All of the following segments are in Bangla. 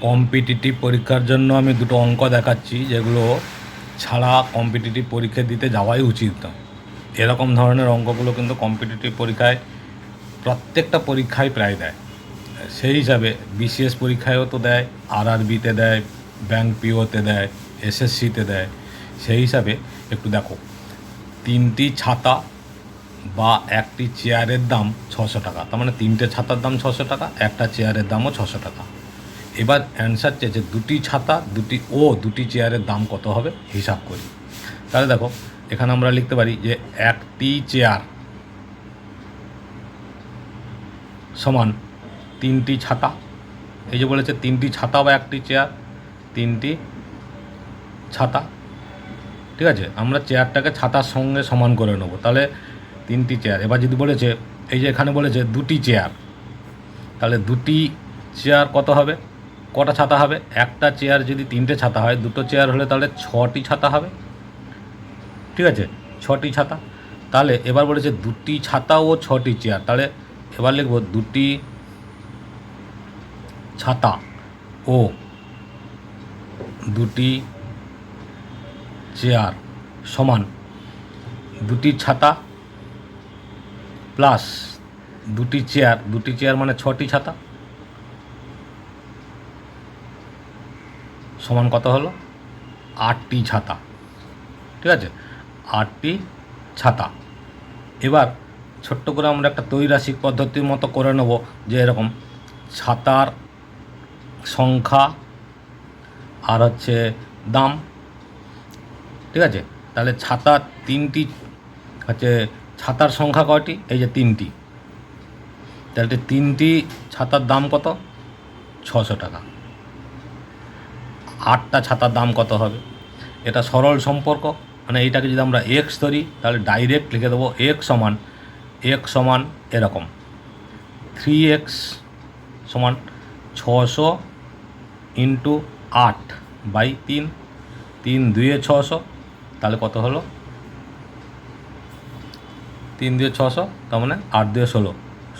কম্পিটিটিভ পরীক্ষার জন্য আমি দুটো অঙ্ক দেখাচ্ছি যেগুলো ছাড়া কম্পিটিটিভ পরীক্ষা দিতে যাওয়াই উচিত না। এরকম ধরনের অঙ্কগুলো কিন্তু কম্পিটিটিভ পরীক্ষায় প্রত্যেকটা পরীক্ষায় প্রায় দেয়। সেই হিসাবে বিসিএস পরীক্ষায়ও তো দেয়, আরআরবিতে দেয়, ব্যাংক পিওতে দেয়, এসএসসিতে দেয়। সেই হিসাবে একটু দেখো, 3টি ছাতা বা একটি চেয়ারের দাম 600 টাকা, তার মানে 3টে ছাতার দাম 600 টাকা, একটা চেয়ারের দামও 600 টাকা। এবার অ্যান্সার চেয়েছে 2টি ছাতা দুটি চেয়ারের দাম কত হবে হিসাব করি। তাহলে দেখো, এখানে আমরা লিখতে পারি যে একটি চেয়ার সমান 3টি ছাতা। এই যে বলেছে 3টি ছাতা বা একটি চেয়ার, 3টি ছাতা, ঠিক আছে। আমরা চেয়ারটাকে ছাতার সঙ্গে সমান করে নেব, তাহলে 3টি চেয়ার। এবার যদি বলেছে, এই যে এখানে বলেছে 2টি চেয়ার, তাহলে 2টি চেয়ার কত হবে, কটা ছাতা হবে? একটা চেয়ার যদি 3টে ছাতা হয়, 2টো চেয়ার হলে তাহলে 6টি ছাতা হবে, ঠিক আছে, 6টি ছাতা। তাহলে এবার বলেছে 2টি ছাতা ও 6টি চেয়ার, তাহলে এবার লিখব 2টি ছাতা ও 2টি চেয়ার সমান 2টি ছাতা প্লাস 2টি চেয়ার মানে 6টি ছাতা সমান কত হলো? 8টি ছাতা, ঠিক আছে, 8টি ছাতা। এবার ছোট্ট করে আমরা একটা ত্রৈরাশিক পদ্ধতির মতো করে নেব, যে এরকম ছাতার সংখ্যা আর হচ্ছে দাম, ঠিক আছে। তাহলে ছাতা 3টি হচ্ছে, ছাতার সংখ্যা কয়টি? এই যে 3টি, তাহলে 3টি ছাতার দাম কত? 600 টাকা। 8টা ছাতার দাম কত হবে? এটা সরল সম্পর্ক, মানে এইটাকে যদি আমরা এক্স ধরি তাহলে ডাইরেক্ট লিখে দেবো এক্স সমান এরকম 3x সমান 600 ইন্টু 8/3, 3 2 600, তাহলে কত হলো? 3 2 600, তার মানে 8 2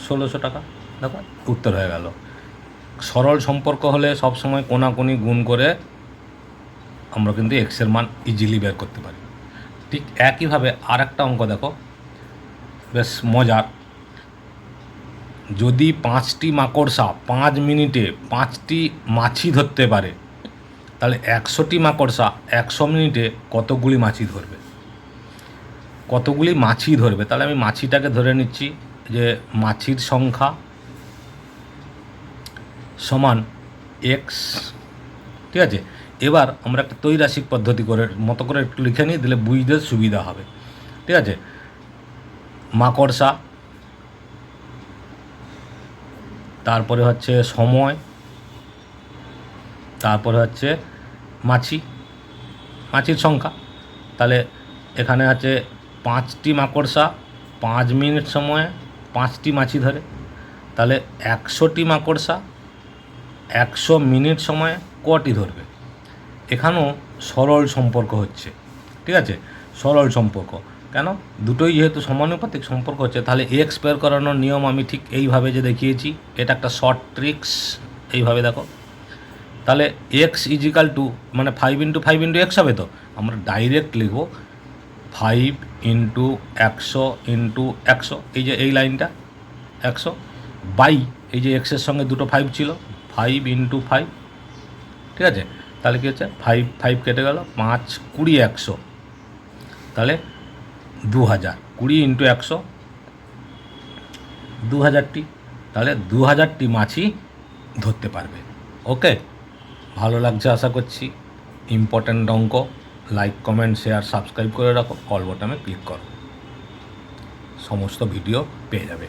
1600 টাকা। দেখো, উত্তর হয়ে গেল। সরল সম্পর্ক হলে সবসময় কোনাকুনি গুণ করে আমরা কিন্তু এক্সের মান ইজিলি বের করতে পারি। ঠিক একইভাবে আর একটা অঙ্ক দেখো, বেশ মজার। যদি 5টি মাকড়সা 5 মিনিটে 5টি মাছি ধরতে পারে, তাহলে 100টি মাকড়সা 100 মিনিটে কতগুলি মাছি ধরবে? তাহলে আমি মাছিটাকে ধরে নিচ্ছি যে মাছির সংখ্যা সমান এক্স, ঠিক আছে। এবার আমরা একটা ত্রৈরাশিক পদ্ধতি মতো করে একটু লিখে নিই, দিলে বুঝতে সুবিধা হবে, ঠিক আছে। মাকড়সা, তারপরে হচ্ছে সময়, তারপরে হচ্ছে মাছির সংখ্যা। তাহলে এখানে আছে 5টি মাকড়সা 5 মিনিট সময়ে 5টি মাছি ধরে, তাহলে 100টি মাকড়সা 100 মিনিট সময়ে কটি ধরবে? এখানেও সরল সম্পর্ক হচ্ছে, ঠিক আছে, সরল সম্পর্ক। কেন? দুটোই যেহেতু সমানুপাতিক সম্পর্ক হচ্ছে, তাহলে এক্স বের করানোর নিয়ম আমি ঠিক এইভাবে যে দেখিয়েছি, এটা একটা শর্ট ট্রিক্স। এইভাবে দেখো, তাহলে এক্স ইজিক্যাল টু, মানে 5 × 5 × x হবে, তো আমরা ডাইরেক্ট লিখব 5 × 100 × 100, এই যে এই লাইনটা 100 বাই, এই যে এক্সের সঙ্গে দুটো 5 ছিল, 5 × 5, ঠিক আছে। তাহলে কী হচ্ছে, 5 কেটে গেল, 5 20 100, তাহলে 2000, 20 × 100 2000টি, তাহলে 2000টি মাছি ধরতে পারবে। ওকে, ভালো লাগছে আশা করছি। ইম্পর্ট্যান্ট অঙ্ক। লাইক, কমেন্ট, শেয়ার, সাবস্ক্রাইব করে রাখো, অল বাটনে ক্লিক করো, সমস্ত ভিডিও পেয়ে যাবে।